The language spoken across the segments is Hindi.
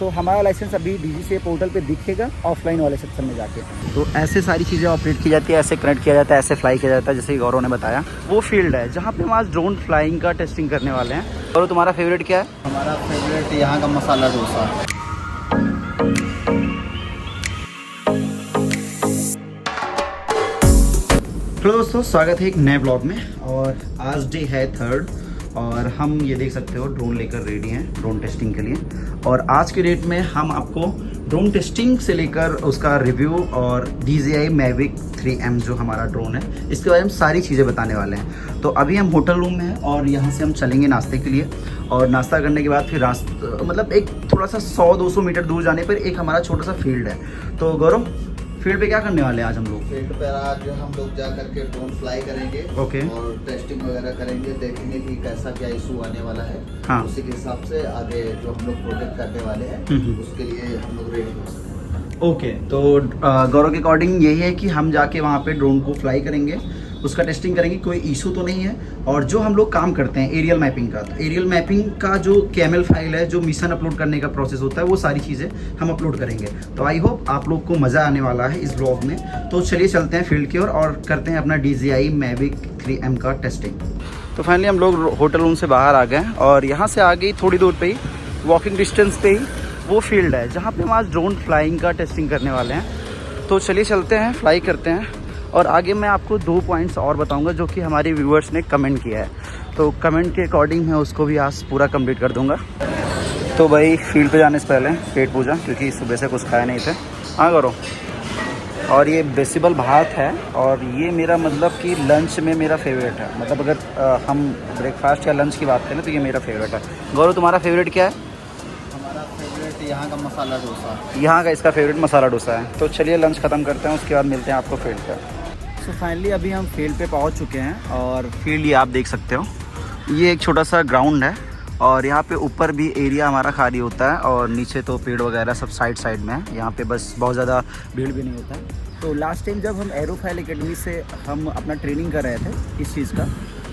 तो हमारा लाइसेंस अभी DGCA पोर्टल पे दिखेगा ऑफलाइन वाले सेक्शन में जाके। तो ऐसे सारी चीज़ें ऑपरेट की जाती है, ऐसे कनेक्ट किया जाता है, ऐसे फ्लाई किया जाता है, जैसे कि गौरव ने बताया। वो फील्ड है जहाँ पे हम आज ड्रोन फ्लाइंग का टेस्टिंग करने वाले हैं। गौरव, तुम्हारा फेवरेट क्या है? हमारा फेवरेट यहाँ का मसाला डोसा। हेलो दोस्तों, स्वागत है एक नए ब्लॉग में। और आज डे है 3rd और हम ये देख सकते हो ड्रोन लेकर रेडी हैं ड्रोन टेस्टिंग के लिए। और आज के डेट में हम आपको ड्रोन टेस्टिंग से लेकर उसका रिव्यू और DJI Mavic 3M जो हमारा ड्रोन है इसके बारे में सारी चीज़ें बताने वाले हैं। तो अभी हम होटल रूम में हैं और यहाँ से हम चलेंगे नाश्ते के लिए। और नाश्ता करने के बाद फिर मतलब एक थोड़ा सा 100-200 मीटर दूर जाने पर एक हमारा छोटा सा फील्ड है। तो गौरव, फील्ड पे क्या करने वाले हैं आज हम लोग? फील्ड पर आज हम लोग जा करके ड्रोन फ्लाई करेंगे। ओके। और टेस्टिंग वगैरह करेंगे, देखेंगे कि कैसा क्या इशू आने वाला है। हाँ। उसी के हिसाब से आगे जो हम लोग प्रोजेक्ट करने वाले हैं उसके लिए हम लोग रेडी हो सकते हैं। ओके, तो गौरव के अकॉर्डिंग यही है कि हम जाके वहाँ पे ड्रोन को फ्लाई करेंगे, उसका टेस्टिंग करेंगे, कोई इशू तो नहीं है। और जो हम लोग काम करते हैं एरियल मैपिंग का, तो एरियल मैपिंग का जो KML फाइल है, जो मिशन अपलोड करने का प्रोसेस होता है, वो सारी चीज़ें हम अपलोड करेंगे। तो आई होप आप लोग को मज़ा आने वाला है इस ब्लॉग में। तो चलिए चलते हैं फील्ड की ओर और करते हैं अपना DJI Mavic 3M का टेस्टिंग। तो फाइनली हम लोग होटल रूम से बाहर आ गए और यहाँ से आगे थोड़ी दूर पे ही वॉकिंग डिस्टेंस पे ही वो फील्ड है जहाँ पे हम आज ड्रोन फ्लाइंग का टेस्टिंग करने वाले हैं। तो चलिए चलते हैं, फ्लाई करते हैं। और आगे मैं आपको 2 पॉइंट्स और बताऊंगा जो कि हमारे व्यूअर्स ने कमेंट किया है। तो कमेंट के अकॉर्डिंग मैं उसको भी आज पूरा कंप्लीट कर दूंगा। तो भाई फील्ड पे जाने से पहले पेट पूजा, क्योंकि सुबह से कुछ खाया नहीं थे। हाँ करो। और ये बेसिबल भात है और ये मेरा मतलब कि लंच में मेरा फेवरेट है। मतलब अगर हम ब्रेकफास्ट या लंच की बात करें तो ये मेरा फेवरेट है। गौरव, तुम्हारा फेवरेट क्या है? हमारा फेवरेट यहाँ का मसाला डोसा। यहाँ का इसका फेवरेट मसाला डोसा है। तो चलिए लंच ख़त्म करते हैं, उसके बाद मिलते हैं आपको फील्ड पर। सो फाइनली अभी हम फील्ड पे पहुंच चुके हैं और फील्ड ये आप देख सकते हो, ये एक छोटा सा ग्राउंड है और यहाँ पे ऊपर भी एरिया हमारा खाली होता है और नीचे तो पेड़ वगैरह सब साइड में है। यहाँ पे बस बहुत ज़्यादा भीड़ भी नहीं होता है। तो लास्ट टाइम जब हम एरोफाइल एकेडमी से हम अपना ट्रेनिंग कर रहे थे इस चीज़ का,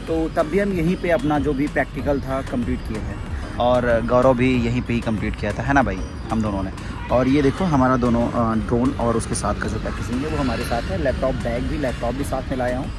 तो तब भी हम यहीं पर अपना जो भी प्रैक्टिकल था कम्प्लीट किए थे। और गौरव भी यहीं पे ही कंप्लीट किया था, है ना भाई, हम दोनों ने। और ये देखो हमारा दोनों ड्रोन और उसके साथ का जो पैकेजिंग है वो हमारे साथ है। लैपटॉप लैपटॉप भी साथ में लाया हूँ।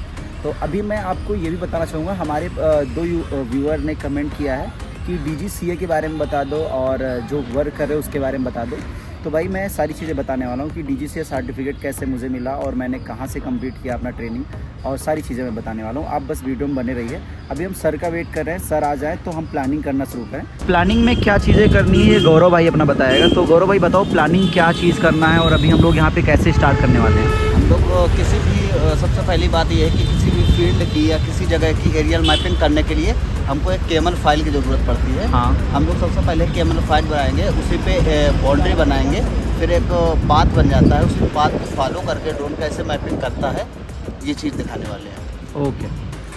तो अभी मैं आपको ये भी बताना चाहूँगा, हमारे 2 व्यूअर ने कमेंट किया है कि DGCA के बारे में बता दो और जो वर्क कर रहे हो उसके बारे में बता दो। तो भाई मैं सारी चीज़ें बताने वाला हूँ कि DGCA सर्टिफिकेट कैसे मुझे मिला और मैंने कहाँ से कंप्लीट किया अपना ट्रेनिंग, और सारी चीज़ें मैं बताने वाला हूँ। आप बस वीडियो में बने रहिए। अभी हम सर का वेट कर रहे हैं, सर आ जाए तो हम प्लानिंग करना शुरू करें। प्लानिंग में क्या चीज़ें करनी है ये गौरव भाई अपना बताएगा। तो गौरव भाई बताओ, प्लानिंग क्या चीज़ करना है और अभी हम लोग यहाँ पे कैसे स्टार्ट करने वाले हैं? हम लोग किसी भी सबसे पहली बात ये है कि किसी भी फील्ड की या किसी जगह की एरियल मैपिंग करने के लिए हमको एक KML फाइल की ज़रूरत पड़ती है। हाँ। हम लोग सबसे पहले KML फाइल बनाएंगे, उसी पे बाउंड्री बनाएंगे, फिर एक पाथ बन जाता है, उसी पाथ को फॉलो करके ड्रोन कैसे मैपिंग करता है ये चीज़ दिखाने वाले हैं। ओके।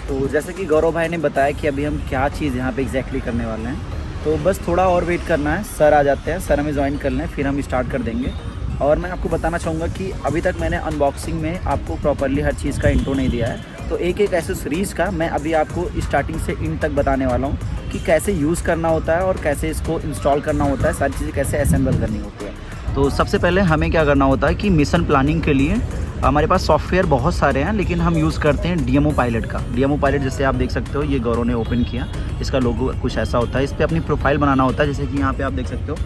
तो जैसे कि गौरव भाई ने बताया कि अभी हम क्या चीज़ यहाँ पे एग्जैक्टली करने वाले हैं, तो बस थोड़ा और वेट करना है। सर आ जाते हैं, सर हमें ज्वाइन कर लें, फिर हम स्टार्ट कर देंगे। और मैं आपको बताना चाहूँगा कि अभी तक मैंने अनबॉक्सिंग में आपको प्रॉपरली हर चीज़ का इंट्रो नहीं दिया है। तो एक एसेसरीज़ का मैं अभी आपको स्टार्टिंग से इन तक बताने वाला हूँ कि कैसे यूज़ करना होता है और कैसे इसको इंस्टॉल करना होता है, सारी चीज़ें कैसे असेंबल करनी होती है। तो सबसे पहले हमें क्या करना होता है कि मिशन प्लानिंग के लिए हमारे पास सॉफ्टवेयर बहुत सारे हैं, लेकिन हम यूज़ करते हैं DMO पायलट का। DMO पायलट जैसे आप देख सकते हो, ये गौरव ने ओपन किया, इसका लोगो कुछ ऐसा होता है। इस पर अपनी प्रोफाइल बनाना होता है, जैसे कि यहाँ पे आप देख सकते हो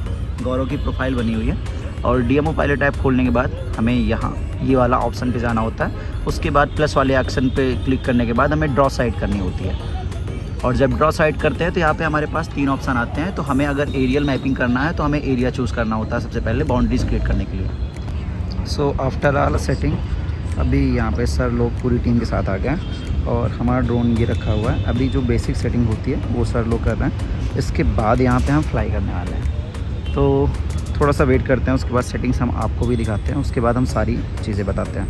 गौरव की प्रोफाइल बनी हुई है। और DMO पायलट ऐप खोलने के बाद हमें यहाँ ये वाला ऑप्शन पे जाना होता है। उसके बाद प्लस वाले ऑप्शन पे क्लिक करने के बाद हमें ड्रॉ साइट करनी होती है। और जब ड्रॉ साइट करते हैं तो यहाँ पे हमारे पास 3 ऑप्शन आते हैं। तो हमें अगर एरियल मैपिंग करना है तो हमें एरिया चूज़ करना होता है सबसे पहले बाउंड्रीज क्रिएट करने के लिए। सो आफ्टर ऑल सेटिंग, अभी यहाँ पे सर लोग पूरी टीम के साथ आ गए और हमारा ड्रोन ये रखा हुआ है। अभी जो बेसिक सेटिंग होती है वो सर लोग कर रहे हैं। इसके बाद यहाँ पे हम फ्लाई करने वाले हैं। तो थोड़ा सा वेट करते हैं, उसके बाद सेटिंग्स हम आपको भी दिखाते हैं, उसके बाद हम सारी चीज़ें बताते हैं।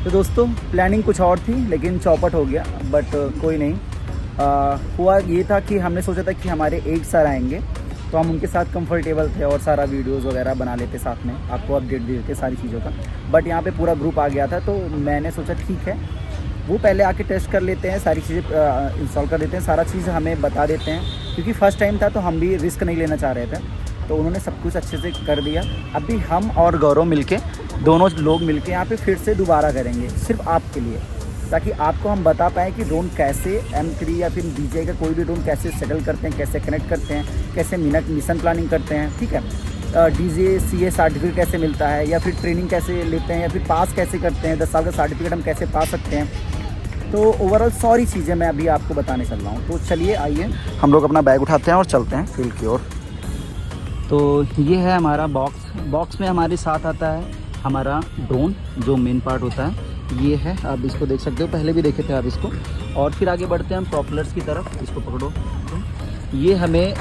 तो दोस्तों प्लानिंग कुछ और थी लेकिन चौपट हो गया, बट कोई नहीं। हुआ ये था कि हमने सोचा था कि हमारे एक सर आएंगे तो हम उनके साथ कंफर्टेबल थे और सारा वीडियोस वगैरह बना लेते साथ में, आपको अपडेट दे देते सारी चीज़ों का। बट यहाँ पे पूरा ग्रुप आ गया था तो मैंने सोचा ठीक है वो पहले आके टेस्ट कर लेते हैं, सारी चीज़ें इंस्टॉल कर देते हैं, सारा चीज़ हमें बता देते हैं, क्योंकि फ़र्स्ट टाइम था तो हम भी रिस्क नहीं लेना चाह रहे थे, तो उन्होंने सब कुछ अच्छे से कर दिया। अभी हम और गौरव मिलके, दोनों लोग मिलके यहाँ पे फिर से दोबारा करेंगे सिर्फ आपके लिए, ताकि आपको हम बता पाएँ कि ड्रोन कैसे M3 या फिर DJI का कोई भी ड्रोन कैसे सेटल करते हैं, कैसे कनेक्ट करते हैं, कैसे मिशन प्लानिंग करते हैं, ठीक है, DJI CA सर्टिफिकेट कैसे मिलता है, या फिर ट्रेनिंग कैसे लेते हैं, या फिर पास कैसे करते हैं, 10 साल का सर्टिफिकेट हम कैसे पा सकते हैं। तो ओवरऑल सारी चीज़ें मैं अभी आपको बताने चल रहा हूँ। तो चलिए आइए हम लोग अपना बैग उठाते हैं और चलते हैं फील्ड की ओर। तो ये है हमारा बॉक्स में हमारे साथ आता है हमारा ड्रोन, जो मेन पार्ट होता है ये है, आप इसको देख सकते हो, पहले भी देखे थे आप इसको। और फिर आगे बढ़ते हैं हम प्रॉपलर्स की तरफ, इसको पकड़ो। तो ये हमें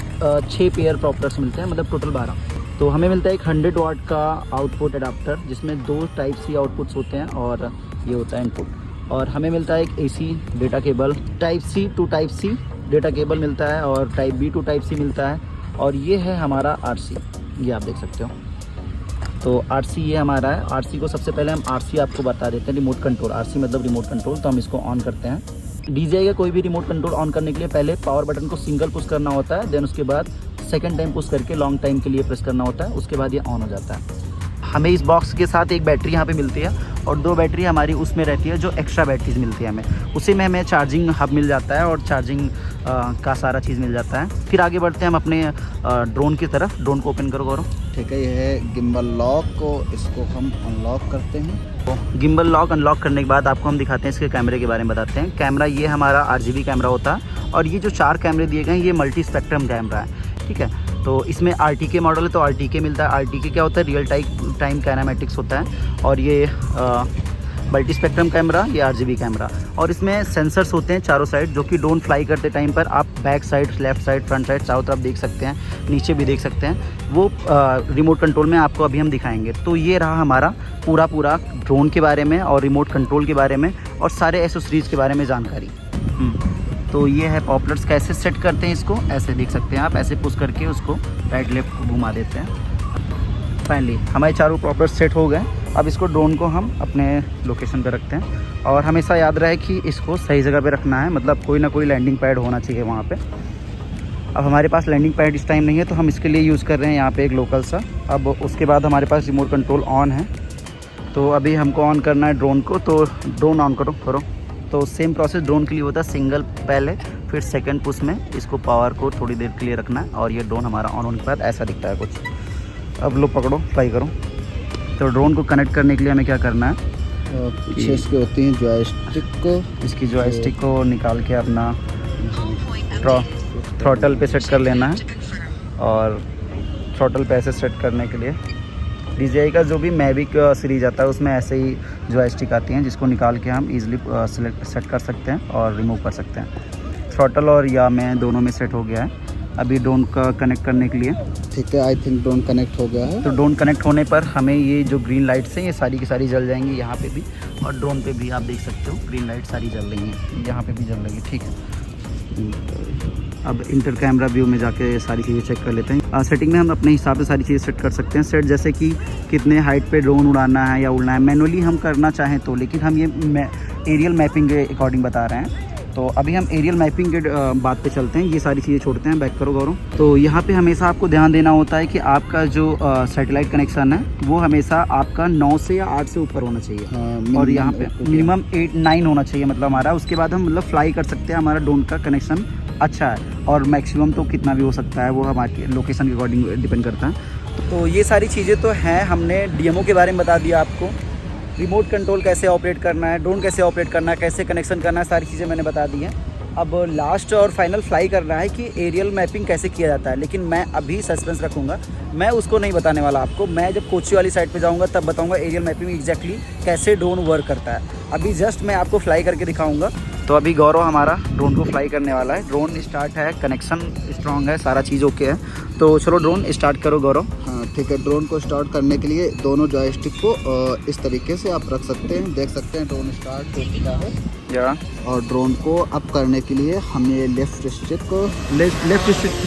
6 पेयर प्रॉपलर्स मिलते हैं, मतलब टोटल 12। तो हमें मिलता है एक 100 वाट का आउटपुट एडाप्टर, जिसमें 2 टाइप सी आउटपुट्स होते हैं और ये होता है इनपुट। और हमें मिलता है एक AC data cable, type C to type C data cable मिलता है, और type B to type C मिलता है। और ये है हमारा RC, ये आप देख सकते हो। तो RC ये हमारा है। RC को सबसे पहले हम RC आपको बता देते हैं, रिमोट कंट्रोल। RC मतलब रिमोट कंट्रोल। तो हम इसको ऑन करते हैं। DJI का कोई भी रिमोट कंट्रोल ऑन करने के लिए पहले पावर बटन को सिंगल पुश करना होता है, देन उसके बाद सेकंड टाइम पुश करके लॉन्ग टाइम के लिए प्रेस करना होता है, उसके बाद ये ऑन हो जाता है। हमें इस बॉक्स के साथ एक बैटरी यहाँ पे मिलती है, और 2 बैटरी हमारी उसमें रहती है, जो एक्स्ट्रा बैटरीज मिलती है हमें। उसी में हमें चार्जिंग हब मिल जाता है, और चार्जिंग का सारा चीज़ मिल जाता है। फिर आगे बढ़ते हैं हम अपने ड्रोन की तरफ। ड्रोन को ओपन करो गौरव। ठीक है, ये है गिम्बल लॉक को, इसको हम अनलॉक करते हैं। तो गिम्बल लॉक अनलॉक करने के बाद आपको हम दिखाते हैं इसके कैमरे के बारे में बताते हैं। कैमरा ये हमारा RGB कैमरा होता है, और ये जो 4 कैमरे दिए गए हैं ये मल्टी स्पेक्ट्रम कैमरा है, ठीक है। तो इसमें RTK मॉडल है, तो RTK मिलता है। RTK क्या होता है? रियल टाइम काइनेमैटिक्स होता है। और ये मल्टी स्पेक्ट्रम कैमरा, ये RGB कैमरा। और इसमें सेंसर्स होते हैं चारों साइड, जो कि ड्रोन फ्लाई करते टाइम पर आप back side, left side, front side, चारों तरफ देख सकते हैं, नीचे भी देख सकते हैं। वो रिमोट कंट्रोल में आपको अभी हम दिखाएंगे। तो ये रहा हमारा पूरा ड्रोन के बारे में, और रिमोट कंट्रोल के बारे में, और सारे एसेसरीज के बारे में जानकारी। तो ये है पॉपलर्स। कैसे सेट करते हैं इसको, ऐसे देख सकते हैं आप, ऐसे पुश करके उसको राइट लेफ्ट घुमा देते हैं। फाइनली हमारे चारों पॉपलर्स सेट हो गए। अब इसको ड्रोन को हम अपने लोकेशन पे रखते हैं, और हमेशा याद रहे कि इसको सही जगह पे रखना है, मतलब कोई ना कोई लैंडिंग पैड होना चाहिए वहाँ पे। अब हमारे पास लैंडिंग पैड इस टाइम नहीं है, तो हम इसके लिए यूज़ कर रहे हैं यहाँ पे एक लोकल सा। अब उसके बाद हमारे पास रिमोट कंट्रोल ऑन है, तो अभी हमको ऑन करना है ड्रोन को। तो ड्रोन ऑन करो। तो सेम प्रोसेस ड्रोन के लिए होता है, सिंगल पहले, फिर सेकंड पुश में इसको पावर को थोड़ी देर के लिए रखना है, और ये ड्रोन हमारा ऑन होने के बाद ऐसा दिखता है कुछ। अब लो पकड़ो, फ्लाई करो। तो ड्रोन को कनेक्ट करने के लिए हमें क्या करना है, पीछे इसके होती हैं जॉयस्टिक को, इसकी जॉयस्टिक को निकाल के अपना थ्रॉटल पे सेट कर लेना है। और थ्रॉटल पे ऐसे सेट करने के लिए DJI का जो भी मैविक सीरीज आता है उसमें ऐसे ही जॉयस्टिक आती हैं, जिसको निकाल के हम इजीली सेट कर सकते हैं और रिमूव कर सकते हैं। थ्रॉटल और या मैं दोनों में सेट हो गया है अभी ड्रोन का कनेक्ट करने के लिए। ठीक है, आई थिंक ड्रोन कनेक्ट हो गया है। तो ड्रोन कनेक्ट होने पर हमें ये जो ग्रीन लाइट्स हैं ये सारी की सारी जल जाएंगी, यहाँ पे भी, और ड्रोन पे भी आप देख सकते हो ग्रीन लाइट सारी जल रही हैं, यहाँ पे भी जल रही है, ठीक है। अब इंटर कैमरा व्यू में जाके सारी चीज़ें चेक कर लेते हैं। सेटिंग में हम अपने हिसाब से सारी चीज़ें सेट कर सकते हैं। सेट जैसे कि कितने हाइट पे ड्रोन उड़ाना है या उड़ना है, मैनुअली हम करना चाहें तो, लेकिन हम ये एरियल मैपिंग के अकॉर्डिंग बता रहे हैं। तो अभी हम एरियल मैपिंग के बात पे चलते हैं, ये सारी चीज़ें छोड़ते हैं। बैक करो गौरव। तो यहाँ पे हमेशा आपको ध्यान देना होता है कि आपका जो सैटेलाइट कनेक्शन है वो हमेशा आपका 9 से या 8 से ऊपर होना चाहिए। हाँ, और यहाँ पे मिनिमम 8-9 होना चाहिए, मतलब हमारा। उसके बाद हम मतलब फ्लाई कर सकते हैं, हमारा ड्रोन का कनेक्शन अच्छा है। और मैक्सिमम तो कितना भी हो सकता है, वो हमारे लोकेशन के अकॉर्डिंग डिपेंड करता है। तो ये सारी चीज़ें तो हैं, हमने DMO के बारे में बता दिया आपको। रिमोट कंट्रोल कैसे ऑपरेट करना है, ड्रोन कैसे ऑपरेट करना है, कैसे कनेक्शन करना है, सारी चीज़ें मैंने बता दी हैं। अब लास्ट और फाइनल फ्लाई करना है कि एरियल मैपिंग कैसे किया जाता है, लेकिन मैं अभी सस्पेंस रखूँगा, मैं उसको नहीं बताने वाला आपको। मैं जब कोची वाली साइड पे जाऊँगा तब बताऊँगा एरियल मैपिंग एग्जैक्टली कैसे ड्रोन वर्क करता है। अभी जस्ट मैं आपको फ्लाई करके दिखाऊँगा। तो अभी गौरव हमारा ड्रोन को फ्लाई करने वाला है। ड्रोन स्टार्ट है, कनेक्शन स्ट्रॉन्ग है, सारा चीज़ ओके है। तो चलो ड्रोन स्टार्ट करो गौरव। हाँ ठीक है, ड्रोन को स्टार्ट करने के लिए दोनों जॉयस्टिक को इस तरीके से आप रख सकते हैं। देख सकते हैं ड्रोन स्टार्ट हो चुका है। या और ड्रोन को अप करने के लिए हमने लेफ्ट स्टिक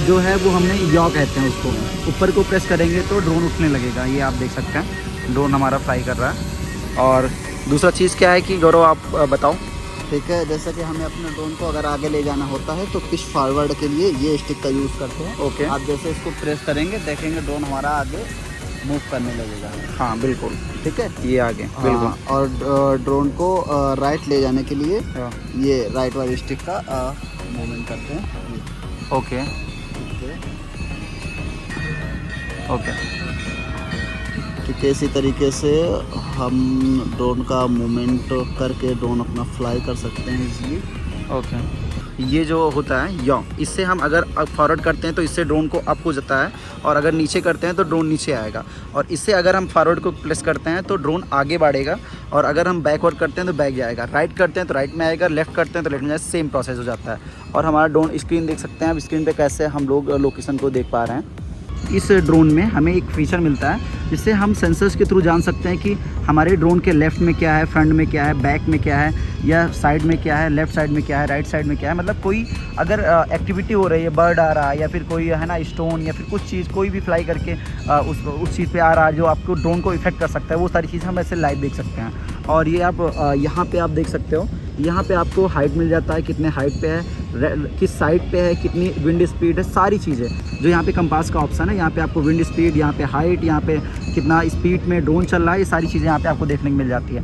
जो है वो हमने यॉ कहते हैं उसको, ऊपर को प्रेस करेंगे तो ड्रोन उठने लगेगा। ये आप देख सकते हैं ड्रोन हमारा फ्लाई कर रहा है। और दूसरा चीज़ क्या है कि गौरव आप बताओ। ठीक है। जैसा कि हमें अपने ड्रोन को अगर आगे ले जाना होता है तो पिच फॉरवर्ड के लिए ये स्टिक का यूज़ करते हैं। ओके। आप जैसे इसको प्रेस करेंगे देखेंगे ड्रोन हमारा आगे मूव करने लगेगा। हाँ बिल्कुल, ठीक है, ये आगे बिल्कुल। हाँ, और ड्रोन को राइट ले जाने के लिए हाँ। ये राइट वाली स्टिक का मूवमेंट करते हैं। Okay okay. ठीक है, इसी तरीके से हम ड्रोन का मूवमेंट करके ड्रोन अपना फ्लाई कर सकते हैं इजीली। ओके। ये जो होता है या इससे हम अगर फॉरवर्ड करते हैं तो इससे ड्रोन को अप हो जाता है, और अगर नीचे करते हैं तो ड्रोन नीचे आएगा, और इससे अगर हम फॉरवर्ड को प्रेस करते हैं तो ड्रोन आगे बढ़ेगा, और अगर हम बैकवर्ड करते हैं तो बैक जाएगा, राइट करते हैं तो राइट में आएगा, लेफ्ट करते हैं तो लेफ्ट में जाएगा, सेम प्रोसेस हो जाता है। और हमारा ड्रोन स्क्रीन देख सकते हैं आप, स्क्रीन पे कैसे हम लोग लोकेशन को देख पा रहे हैं। इस ड्रोन में हमें एक फीचर मिलता है जिससे हम सेंसर्स के थ्रू जान सकते हैं कि हमारे ड्रोन के लेफ़्ट में क्या है, फ्रंट में क्या है, बैक में क्या है, या साइड में क्या है, लेफ़्ट साइड में क्या है, राइट साइड में क्या है। मतलब कोई अगर एक्टिविटी हो रही है, बर्ड आ रहा है या फिर कोई है ना स्टोन या फिर कुछ चीज़ कोई भी फ्लाई करके उस चीज़ पे आ रहा है जो आपको ड्रोन को इफेक्ट कर सकता है, वो सारी चीज़ें हम ऐसे लाइव देख सकते हैं। और ये आप यहाँ पे आप देख सकते हो, यहाँ पे आपको हाइट मिल जाता है, कितने हाइट पे है, किस साइड पे है, कितनी विंड स्पीड है, सारी चीज़ें जो यहाँ पे कंपास का ऑप्शन है, यहाँ पे आपको विंड स्पीड, यहाँ पे हाइट, यहाँ पे कितना स्पीड में ड्रोन चल रहा है, ये सारी चीज़ें यहाँ पे आपको देखने को मिल जाती है।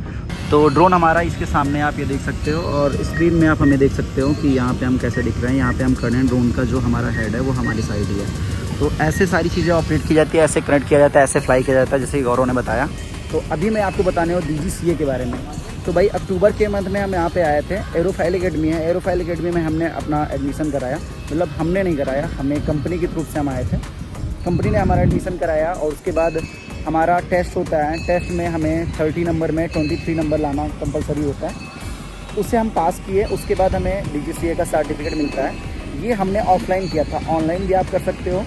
तो ड्रोन हमारा इसके सामने आप ये देख सकते हो, और स्क्रीन में आप हमें देख सकते हो कि यहाँ पे हम कैसे दिख रहे हैं। यहाँ पे हम खड़े हैं, ड्रोन का जो हमारा हेड है वो हमारी साइड ही है। तो ऐसे सारी चीज़ें ऑपरेट की जाती है, ऐसे कनेक्ट किया जाता है, ऐसे फ्लाई किया जाता है, जैसे गौरव ने बताया। तो अभी मैं आपको बताने हूँ DGCA के बारे में। तो भाई अक्टूबर के मंथ में हम यहाँ पे आए थे। एरोफाइल एकेडमी है, एरोफाइल एकेडमी में हमने अपना एडमिशन कराया, मतलब हमने नहीं कराया, हमें कंपनी के थ्रू से हम आए थे, कंपनी ने हमारा एडमिशन कराया। और उसके बाद हमारा टेस्ट होता है, टेस्ट में हमें 30 नंबर में 23 नंबर लाना कंपलसरी होता है, उससे हम पास किए। उसके बाद हमें DGCA का सर्टिफिकेट मिलता है। ये हमने ऑफलाइन किया था, ऑनलाइन भी आप कर सकते हो।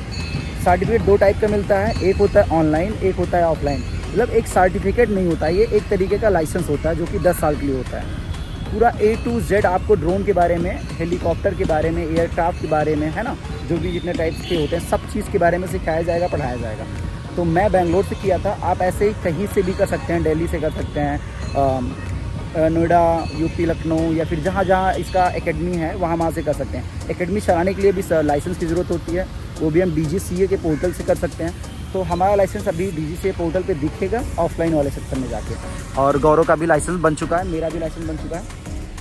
सर्टिफिकेट 2 टाइप का मिलता है, एक होता है ऑनलाइन, एक होता है ऑफलाइन। मतलब एक सर्टिफिकेट नहीं होता, ये एक तरीके का लाइसेंस होता है जो कि 10 साल के लिए होता है। पूरा A to Z आपको ड्रोन के बारे में, हेलीकॉप्टर के बारे में, एयरक्राफ्ट के बारे में, है ना, जो भी जितने टाइप्स के होते हैं सब चीज़ के बारे में सिखाया जाएगा, पढ़ाया जाएगा। तो मैं बेंगलोर से किया था, आप ऐसे ही कहीं से भी कर सकते हैं, दिल्ली से कर सकते हैं, नोएडा, UP, लखनऊ, या फिर जहाँ जहाँ इसका एकेडमी है वहाँ से कर सकते हैं। एकेडमी चलाने के लिए भी लाइसेंस की ज़रूरत होती है, वो भी हम DGCA के पोर्टल से कर सकते हैं। तो हमारा लाइसेंस अभी DGCA पोर्टल पे दिखेगा ऑफलाइन वाले सेक्शन में जाके। और गौरव का भी लाइसेंस बन चुका है, मेरा भी लाइसेंस बन चुका है।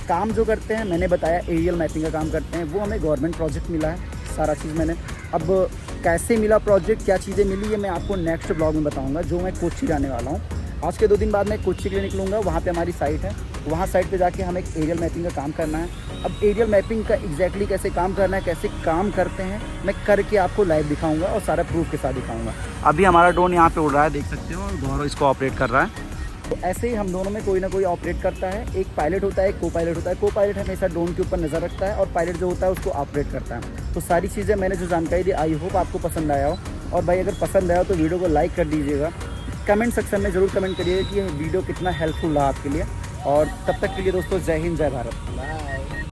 काम जो करते हैं मैंने बताया, एरियल मैपिंग का काम करते हैं, वो हमें गवर्नमेंट प्रोजेक्ट मिला है, सारा चीज़ मैंने। अब कैसे मिला प्रोजेक्ट, क्या चीज़ें मिली, ये मैं आपको नेक्स्ट ब्लॉग में बताऊँगा, जो मैं कोच्चि जाने वाला हूँ। आज के 2 दिन बाद मैं कोच्चि के लिए निकलूँगा, वहाँ पे हमारी साइट है, वहाँ साइट पे जाके हमें एक एरियल मैपिंग का काम करना है। अब एरियल मैपिंग का एग्जैक्टली कैसे काम करना है, कैसे काम करते हैं, मैं करके आपको लाइव दिखाऊंगा और सारा प्रूफ के साथ दिखाऊंगा। अभी हमारा ड्रोन यहाँ पे उड़ रहा है, देख सकते हो, और गौरव इसको ऑपरेट कर रहा है। तो ऐसे ही हम दोनों में कोई ना कोई ऑपरेट करता है, एक पायलट होता है, एक को पायलट होता है। को पायलट हमेशा ड्रोन के ऊपर नज़र रखता है और पायलट जो होता है उसको ऑपरेट करता है। तो सारी चीज़ें मैंने जो जानकारी दी, आई होप आपको पसंद आया हो। और भाई अगर पसंद आया हो तो वीडियो को लाइक कर दीजिएगा, कमेंट सेक्शन में ज़रूर कमेंट करिएगा कि ये वीडियो कितना हेल्पफुल रहा आपके लिए। और तब तक के लिए दोस्तों, जय हिंद, जय भारत।